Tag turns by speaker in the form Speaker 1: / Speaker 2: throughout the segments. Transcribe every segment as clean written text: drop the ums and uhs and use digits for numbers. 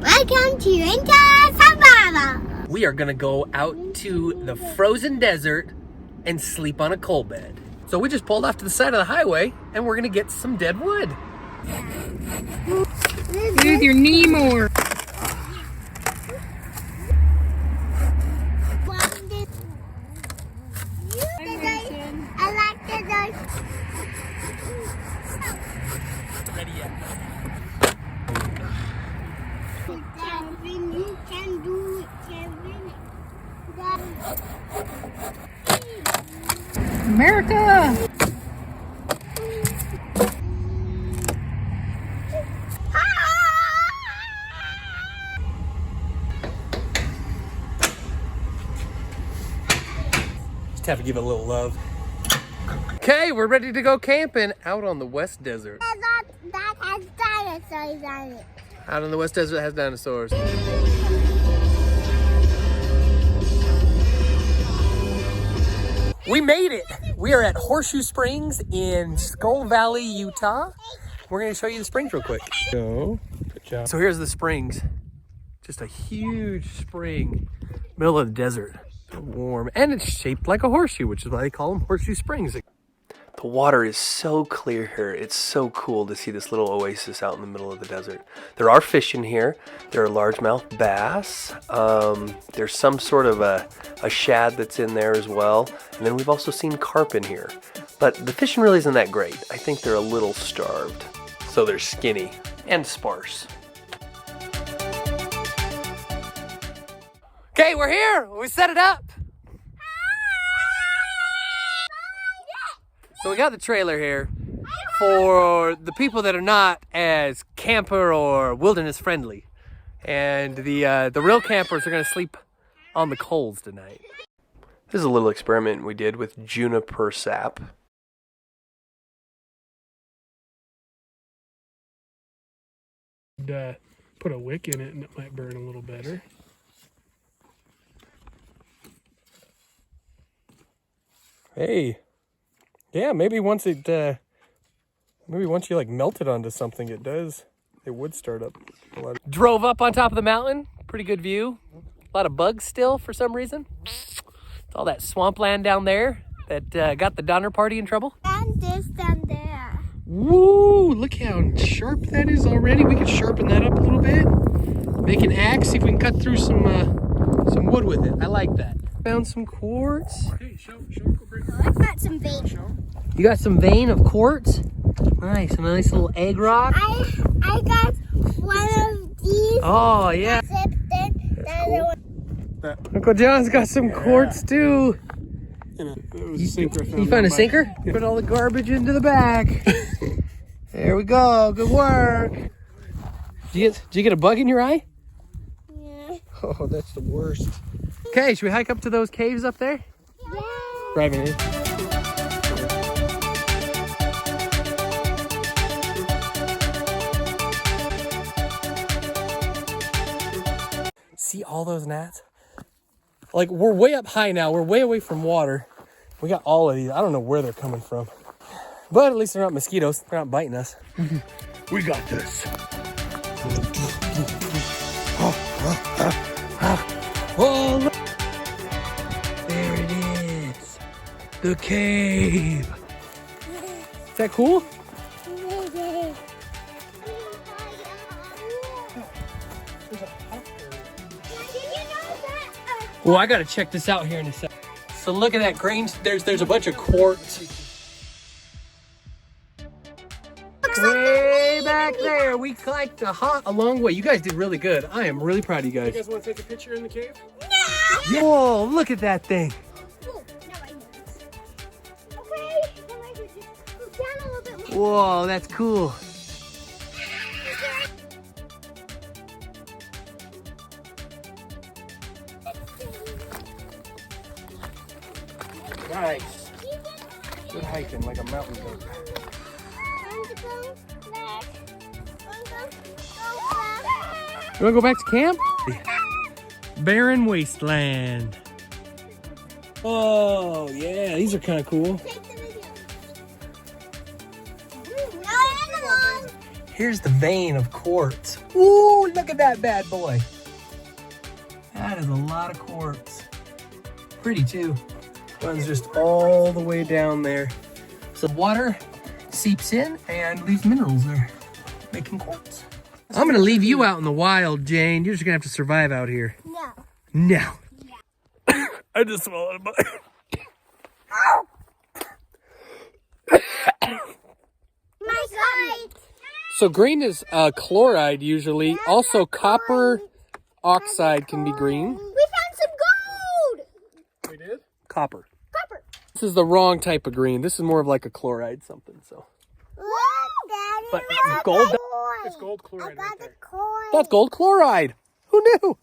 Speaker 1: Welcome to Winter Survival.
Speaker 2: We are gonna go out to the frozen desert and sleep on a coal bed. So we just pulled off to the side of the highway and we're gonna get some dead wood.
Speaker 3: With your knee more.
Speaker 1: I like the dirt.
Speaker 2: Ready yet?
Speaker 1: Kevin, you can do it, Kevin.
Speaker 3: America!
Speaker 2: Just have to give it a little love. Okay, we're ready to go camping out on the West Desert.
Speaker 1: That has dinosaurs on it.
Speaker 2: Out on the West Desert has dinosaurs. We made it. We are at Horseshoe Springs in Skull Valley, Utah. We're gonna show you the springs real quick. Good job. So here's the springs. Just a huge spring, middle of the desert. Warm, and it's shaped like a horseshoe, which is why they call them Horseshoe Springs. The water is so clear here. It's so cool to see this little oasis out in the middle of the desert. There are fish in here. There are largemouth bass. There's some sort of a shad that's in there as well. And then we've also seen carp in here. But the fishing really isn't that great. I think they're a little starved. So they're skinny and sparse. Okay, we're here. We set it up. So we got the trailer here for the people that are not as camper or wilderness friendly. And the real campers are gonna sleep on the coals tonight. This is a little experiment we did with juniper sap.
Speaker 4: Put a wick in it and it might burn a little better.
Speaker 2: Hey. Yeah, maybe once you like melt it onto something, it would start up a lot. Drove up on top of the mountain, pretty good view. A lot of bugs still for some reason. It's all that swampland down there that got the Donner Party in trouble.
Speaker 1: And this down there.
Speaker 4: Woo! Look how sharp that is already. We could sharpen that up a little bit. Make an axe, see if we can cut through some wood with it.
Speaker 2: I like that. Found some quartz.
Speaker 4: Hey, show
Speaker 1: I got some bait.
Speaker 2: You got some vein of quartz. Nice, a nice little egg rock.
Speaker 1: I got one of these.
Speaker 2: Oh yeah. Uncle John's got some quartz too.
Speaker 4: It was a sinker.
Speaker 2: You found a sinker? Put all the garbage into the back. There we go. Good work. Did you get a bug in your eye?
Speaker 1: Yeah.
Speaker 2: Oh, that's the worst. Okay, should we hike up to those caves up there?
Speaker 1: Yeah.
Speaker 2: Driving in. See all those gnats? Like, we're way up high now. We're way away from water. We got all of these. I don't know where they're coming from. But at least they're not mosquitoes. They're not biting us.
Speaker 4: We got this.
Speaker 2: Oh, look. There it is. The cave. Is that cool? Well, I gotta check this out here in a second. So look at that grain. There's a bunch of quartz. Way back there, we hiked a long way. You guys did really good. I am really proud of you
Speaker 4: You
Speaker 2: guys.
Speaker 4: guys want to take a picture in the cave?
Speaker 2: Yeah. Whoa, look at that thing. Whoa, that's cool. Nice. Good hiking like a mountain goat. You wanna go back to camp? Barren wasteland. Oh yeah, these are kind of cool. Here's the vein of quartz. Ooh, look at that bad boy. That is a lot of quartz. Pretty too. Runs just all the way down there. So water seeps in and leaves minerals there, making quartz. I'm gonna leave you out in the wild, Jane. You're just gonna have to survive out here.
Speaker 1: No.
Speaker 2: No. I just swallowed a bite.
Speaker 1: My God.
Speaker 2: So green is chloride usually. Also copper oxide can be green.
Speaker 1: We found some gold.
Speaker 2: We did? Copper.
Speaker 1: Copper.
Speaker 2: This is the wrong type of green. This is more of like a chloride something, so.
Speaker 1: Look, Daddy.
Speaker 2: But
Speaker 1: look,
Speaker 2: gold-
Speaker 1: the
Speaker 4: It's
Speaker 1: coin.
Speaker 4: gold chloride
Speaker 1: I
Speaker 4: right
Speaker 1: got the
Speaker 4: there.
Speaker 1: coin.
Speaker 2: That's gold chloride. Who knew?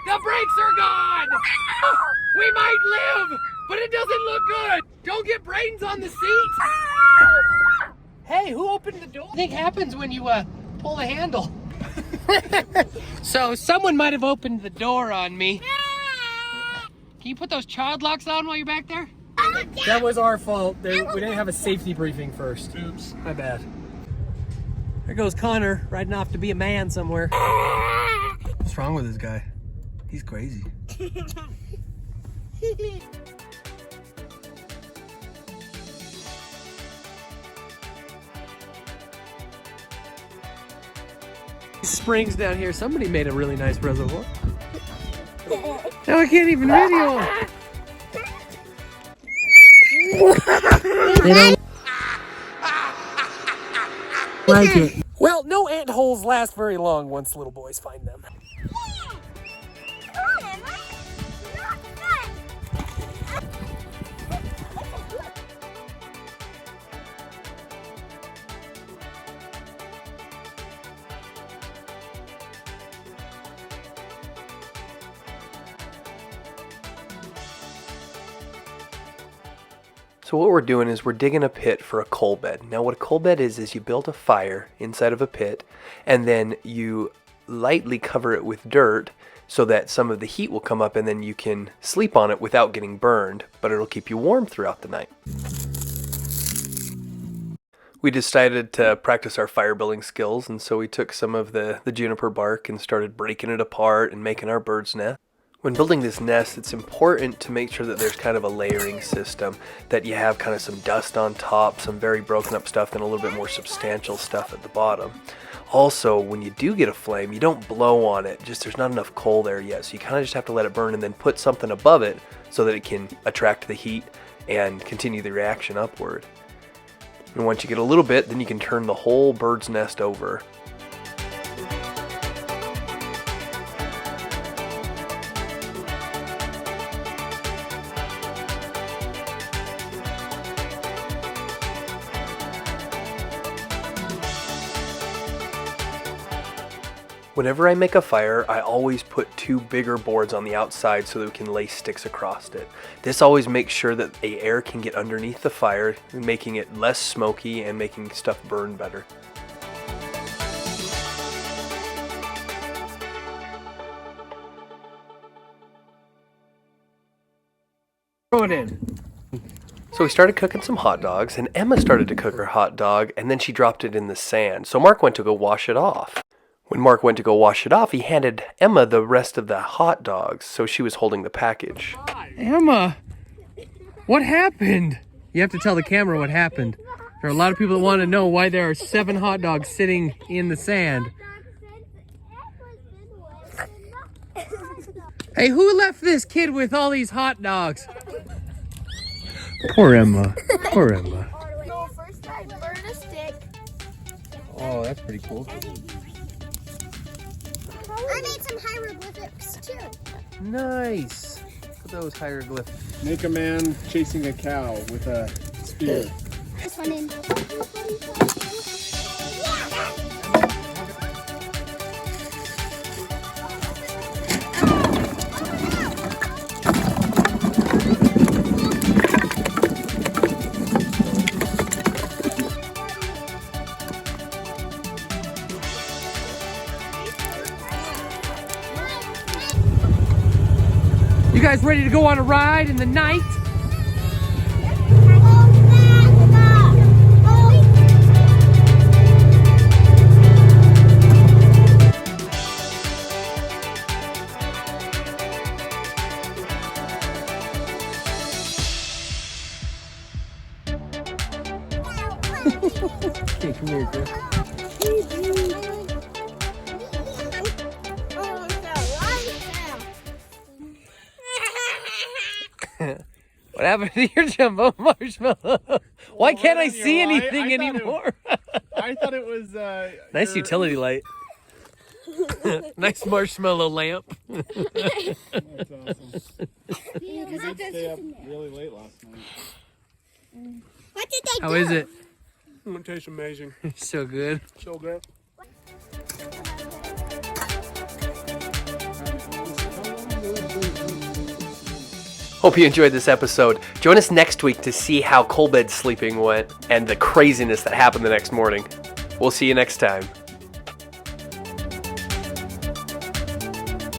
Speaker 4: The brakes are gone! We might live, but it doesn't look good. Don't get brains on the seat. Hey, who opened the door? What do you think happens when you pull the handle? So someone might have opened the door on me. Can you put those child locks on while you're back there?
Speaker 2: That was our fault. We didn't have a safety briefing first. Oops, my bad. There goes Connor, riding off to be a man somewhere. What's wrong with this guy? He's crazy. These springs down here, somebody made a really nice reservoir. Now I can't even video them. They don't like it. Well, no ant holes last very long once little boys find them.
Speaker 5: So what we're doing is we're digging a pit for a coal bed. Now what a coal bed is you build a fire inside of a pit and then you lightly cover it with dirt so that some of the heat will come up and then you can sleep on it without getting burned, but it'll keep you warm throughout the night. We decided to practice our fire building skills, and so we took some of the juniper bark and started breaking it apart and making our bird's nest. When building this nest, it's important to make sure that there's kind of a layering system, that you have kind of some dust on top, some very broken up stuff, and a little bit more substantial stuff at the bottom. Also, when you do get a flame, you don't blow on it, just there's not enough coal there yet, so you kind of just have to let it burn and then put something above it so that it can attract the heat and continue the reaction upward. And once you get a little bit, then you can turn the whole bird's nest over. Whenever I make a fire, I always put 2 bigger boards on the outside so that we can lay sticks across it. This always makes sure that the air can get underneath the fire, making it less smoky and making stuff burn better.
Speaker 2: Throw it in.
Speaker 5: So we started cooking some hot dogs, and Emma started to cook her hot dog, and then she dropped it in the sand. So Mark went to go wash it off. When Mark went to go wash it off, he handed Emma the rest of the hot dogs, so she was holding the package.
Speaker 2: Emma, what happened? You have to tell the camera what happened. There are a lot of people that want to know why there are 7 hot dogs sitting in the sand. Hey, who left this kid with all these hot dogs? Poor Emma. Poor Emma.
Speaker 1: No, first I burned a stick.
Speaker 2: Oh, that's pretty cool.
Speaker 1: I made some hieroglyphics too.
Speaker 2: Nice. Look at those hieroglyphs.
Speaker 4: Make a man chasing a cow with a spear.
Speaker 1: This one in.
Speaker 2: You guys ready to go on a ride in the night? Okay, come here, Chris. What happened to your jumbo marshmallow? Why can't I see anything anymore?
Speaker 6: I thought it was
Speaker 2: Nice utility light. Nice marshmallow lamp.
Speaker 6: That's awesome. We did stay up really late last night.
Speaker 1: What did they
Speaker 2: How
Speaker 1: do?
Speaker 2: is it?
Speaker 6: It tastes amazing.
Speaker 2: So good.
Speaker 6: So good.
Speaker 5: Hope you enjoyed this episode. Join us next week to see how coal bed sleeping went and the craziness that happened the next morning. We'll see you next time.